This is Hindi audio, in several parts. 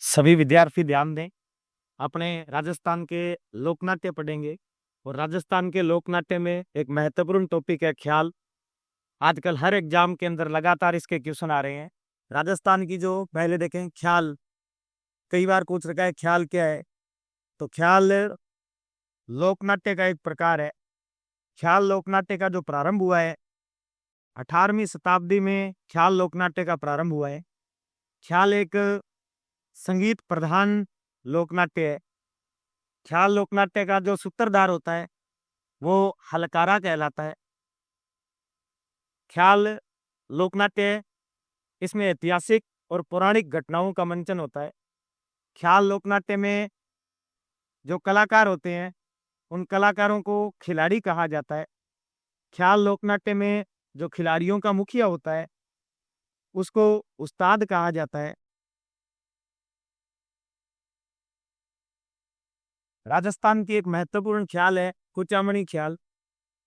सभी विद्यार्थी ध्यान दें। अपने राजस्थान के लोकनाट्य पढ़ेंगे और राजस्थान के लोकनाट्य में एक महत्वपूर्ण टॉपिक है ख्याल। आजकल हर एग्जाम के अंदर लगातार इसके क्वेश्चन आ रहे हैं। राजस्थान की जो पहले देखें ख्याल, कई बार पूछ रखा है ख्याल क्या है। तो ख्याल लोकनाट्य का एक प्रकार है। ख्याल लोकनाट्य का जो प्रारंभ हुआ है 18वीं शताब्दी में ख्याल लोकनाट्य का प्रारंभ हुआ है। ख्याल एक संगीत प्रधान लोकनाट्य है। ख्याल लोकनाट्य का जो सूत्रधार होता है वो हलकारा कहलाता है। ख्याल लोकनाट्य इसमें ऐतिहासिक और पौराणिक घटनाओं का मंचन होता है। ख्याल लोकनाट्य में जो कलाकार होते हैं उन कलाकारों को खिलाड़ी कहा जाता है। ख्याल लोकनाट्य में जो खिलाड़ियों का मुखिया होता है उसको उस्ताद कहा जाता है। राजस्थान की एक महत्वपूर्ण ख्याल है कुचामणी ख्याल।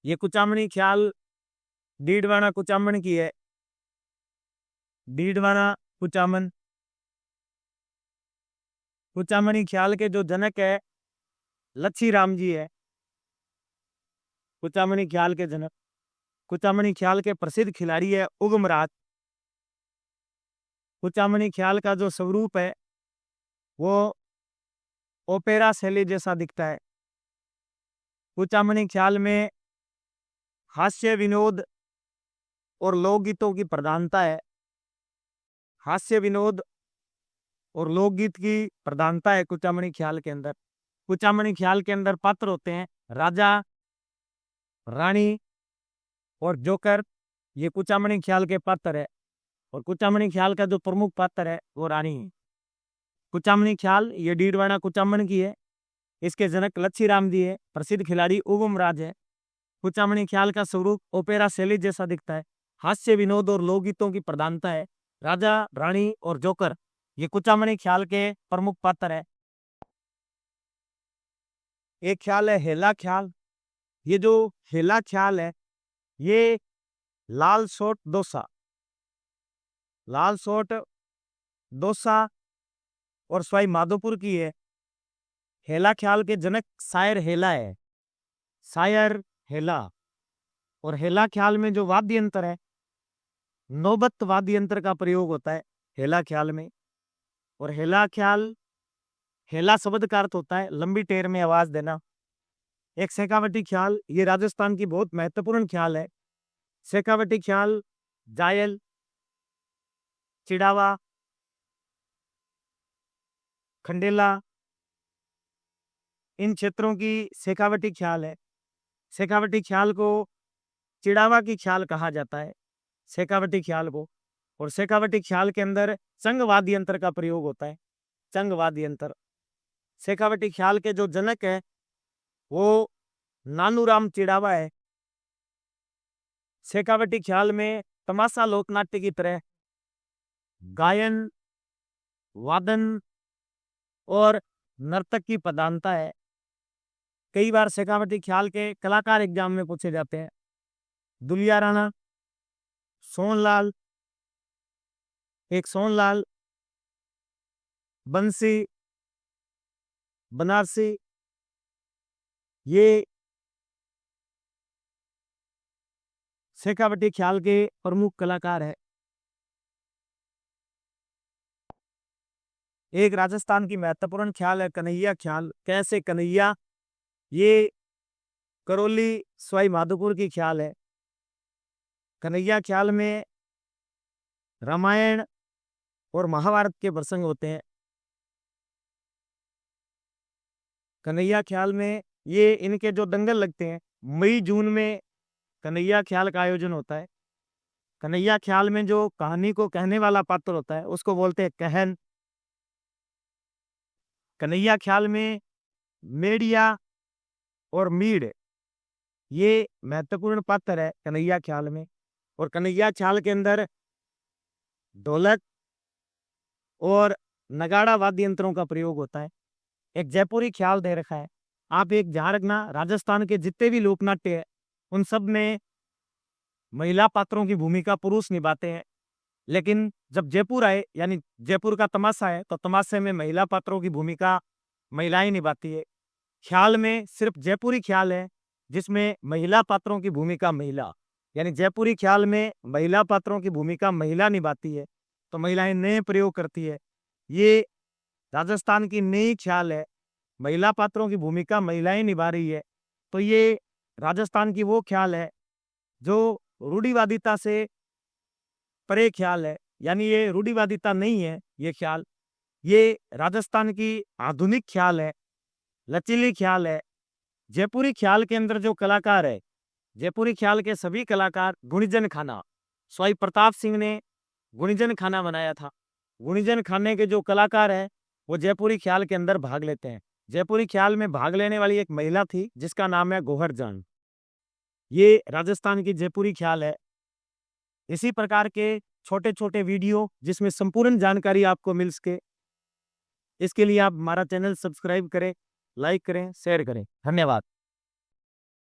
ये कुचामणी ख्याल डीडवाना कुचामन की है। डीडवाना कुचामन, कुचामणी ख्याल के जो जनक है लच्छी राम जी है। कुचामणी ख्याल के जनक, कुचामणी ख्याल के प्रसिद्ध खिलाड़ी है उगमराज। कुचामणी ख्याल का जो स्वरूप है वो ओपेरा शैली जैसा दिखता है। कुचामणी ख्याल में हास्य विनोद और लोकगीतों की प्रधानता है। हास्य विनोद और लोकगीत की प्रधानता है कुचामणी ख्याल के अंदर। कुचामणी ख्याल के अंदर पात्र होते हैं राजा, रानी और जोकर। ये कुचामणी ख्याल के पात्र है और कुचामणी ख्याल का जो प्रमुख पात्र है वो रानी है। कुचामणी ख्याल ये डीडवाना कुचामन की है। इसके जनक लच्छी राम जी है। प्रसिद्ध खिलाड़ी उगमराज है। कुचामणी ख्याल का स्वरूप ओपेरा शैली जैसा दिखता है। हास्य विनोद और लोकगीतों की प्रधानता है। राजा, रानी और जोकर ये कुचामणी ख्याल के प्रमुख पात्र है। एक ख्याल है हेला ख्याल। ये जो हेला ख्याल है ये लाल सोट दोसा, लाल सोट दोसा और सवाई माधोपुर की है। हेला ख्याल के जनक शायर हेला है, शायर हेला। और हेला ख्याल में जो वाद्य यंत्र है नौबत वाद्य यंत्र का प्रयोग होता है हेला ख्याल में। और हेला ख्याल, हेला शब्द का अर्थ होता है लंबी टेर में आवाज देना। एक शेखावटी ख्याल, ये राजस्थान की बहुत महत्वपूर्ण ख्याल है। शेखावटी ख्याल जायल, चिड़ावा, खंडेला इन क्षेत्रों की शेखावटी ख्याल है। शेखावटी ख्याल को चिड़ावा की ख्याल कहा जाता है, शेखावटी ख्याल को। और शेखावटी ख्याल के अंदर चंग वाद्य यंत्र का प्रयोग होता है, चंग वाद्य यंत्र। शेखावटी ख्याल के जो जनक है वो नानूराम चिड़ावा है। शेखावटी ख्याल में तमाशा लोकनाट्य की तरह गायन, वादन और नर्तक की प्रधानता है। कई बार शेखावटी ख्याल के कलाकार एग्जाम में पूछे जाते हैं। दुलिया राणा, सोनलाल, एक सोनलाल, बंसी, बनारसी, ये शेखावटी ख्याल के प्रमुख कलाकार है। एक राजस्थान की महत्वपूर्ण ख्याल है कन्हैया ख्याल। कैसे कन्हैया, ये करौली सवाई माधोपुर की ख्याल है। कन्हैया ख्याल में रामायण और महाभारत के प्रसंग होते हैं। कन्हैया ख्याल में ये इनके जो दंगल लगते हैं मई जून में कन्हैया ख्याल का आयोजन होता है। कन्हैया ख्याल में जो कहानी को कहने वाला पात्र होता है उसको बोलते हैं कहन। कन्हैया ख्याल में मेड़िया और मीड़ ये महत्वपूर्ण पात्र है कन्हैया ख्याल में। और कन्हैया ख्याल के अंदर ढोलक और नगाड़ा वाद्य यंत्रों का प्रयोग होता है। एक जयपुरी ख्याल दे रखा है, आप एक ध्यान रखना, राजस्थान के जितने भी लोकनाट्य है उन सब में महिला पात्रों की भूमिका पुरुष निभाते हैं, लेकिन जब जयपुर आए, यानी जयपुर का तमाशा है, तो तमाशे में महिला पात्रों की भूमिका महिलाएं निभाती है। ख्याल में सिर्फ जयपुरी ख्याल है जिसमें महिला पात्रों की भूमिका महिला, यानी जयपुरी ख्याल में महिला पात्रों की भूमिका महिला निभाती है, तो महिलाएं नए प्रयोग करती है। ये राजस्थान की नई ख्याल है, महिला पात्रों की भूमिका महिलाएं निभा रही है। तो ये राजस्थान की वो ख्याल है जो रूढ़िवादिता से परे ख्याल है, यानी ये रूढ़िवादिता नहीं है। ये ख्याल, ये राजस्थान की आधुनिक ख्याल है, लचीली ख्याल है। जयपुरी ख्याल के अंदर जो कलाकार है, जयपुरी ख्याल के सभी कलाकार, गुणीजन खाना, स्वाई प्रताप सिंह ने गुणीजन खाना बनाया था। गुणीजन खाने के जो कलाकार है वो जयपुरी ख्याल के अंदर भाग लेते हैं। जयपुरी ख्याल में भाग लेने वाली एक महिला थी जिसका नाम है गोहर जान। ये राजस्थान की जयपुरी ख्याल है। इसी प्रकार के छोटे छोटे वीडियो जिसमें संपूर्ण जानकारी आपको मिल सके, इसके लिए आप हमारा चैनल सब्सक्राइब करें, लाइक करें, शेयर करें। धन्यवाद।